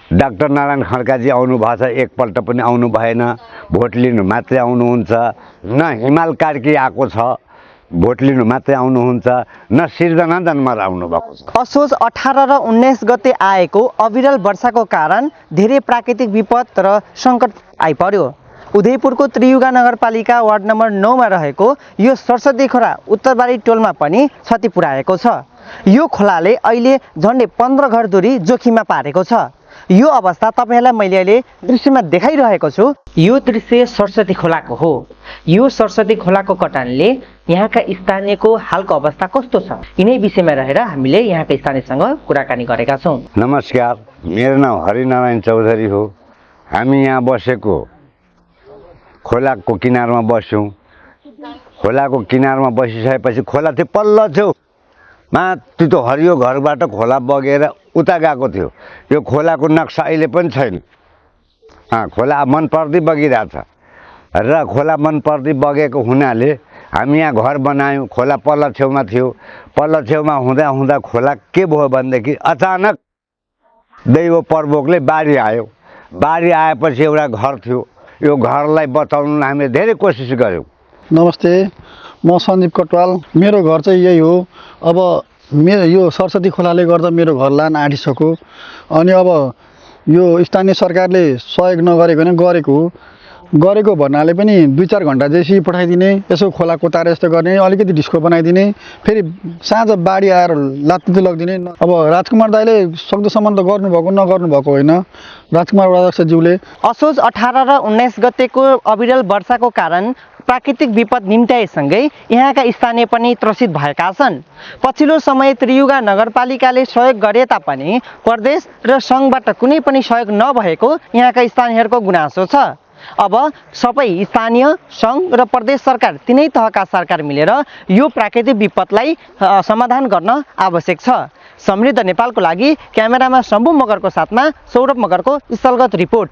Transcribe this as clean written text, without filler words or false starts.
Doctor Narayan Khadka ji आउनु भएको छ, एकपल्ट पनि आउनु भएन, भोट लिनु मात्रै आउनुहुन्छ। न हिमाल कार्की आएको छ, भोट लिनु मात्रै आउनुहुन्छ, न सिर्जना जन्मर आउनु भएको छ। असोज 18 र 19 गते आएको अविरल वर्षाको कारण धेरै प्राकृतिक विपद र सङ्कट आइपर्यो। उदयपुरको त्रियुगा नगरपालिका वार्ड नम्बर 9 मा रहेको यो सरस्वती खोला उत्तरबारी टोलमा पनि क्षति पुर्याएको छ। यो खोलाले अहिले झन्डै 15 घर दूरी जोखिममा पारेको छ। यो अवस्था तपाईहरुलाई मैले अहिले दृश्यमा देखाइरहेको छु। यो दृश्य सरस्वती खोलाको हो। यो सरस्वती खोलाको कटानले यहाँका स्थानीयको हालको अवस्था कस्तो छ, यिनै विषयमा रहेर हामीले यहाँका स्थानीयसँग कुराकानी गरेका छौं। नमस्कार, मेरो नाम हरिनारायण चौधरी हो। हामी यहाँ बसेको खोलाको किनारमा बस्यौं। खोलाको किनारमा बसिसकेपछि खोला चाहिँ पल्लो थियो, माथि त्यो हरियो घरबाट खोला बगेर उता गएको थियो। यो खोलाको नक्सा अहिले पनि छैन। खोला मन पर्दै बगिरहेछ र खोला मन पर्दै बगेको हुनाले हामी यहाँ घर बनायौँ। खोला पल्लो छेउमा थियो। पल्लो छेउमा हुँदा हुँदा खोला के भयो भनेदेखि अचानक दैव प्रकोपले बाढी आयो। बाढी आएपछि एउटा घर थियो, यो घरलाई बचाउन हामीले धेरै कोसिस गऱ्यौँ। नमस्ते, म सञ्जीव कटवाल। मेरो घर चाहिँ यही हो। अब मेरो यो सरस्वती खोलाले गर्दा मेरो घर लान आँटिसक्यो। अनि अब यो स्थानीय सरकारले सहयोग नगरेको भने गरेको भन्नाले पनि 2-4 घण्टा जेसी पठाइदिने, यसो खोला कोताएर यस्तो गर्ने, अलिकति ढिस्को बनाइदिने, फेरि साँझ बाढी आएर लात्ती लगिदिने। अब राजकुमार दाइले सक्दोसम्म त गर्नुभएको नगर्नुभएको होइन, राजकुमार अध्यक्षज्यूले। असोज 18 र 19 गतेको अविरल वर्षाको कारण प्राकृतिक विपद निम्त्याएसँगै यहाँका स्थानीय पनि त्रसित भएका छन्। पछिल्लो समय त्रियुगा नगरपालिकाले सहयोग गरे तापनि प्रदेश र सङ्घबाट कुनै पनि सहयोग नभएको यहाँका स्थानीयहरूको गुनासो छ। अब सबै स्थानीय, सङ्घ र प्रदेश सरकार, तिनै तहका सरकार मिलेर यो प्राकृतिक विपदलाई समाधान गर्न आवश्यक छ। समृद्ध नेपालको लागि क्यामेरामा शम्भु मगरको साथमा सौरभ मगरको स्थलगत रिपोर्ट।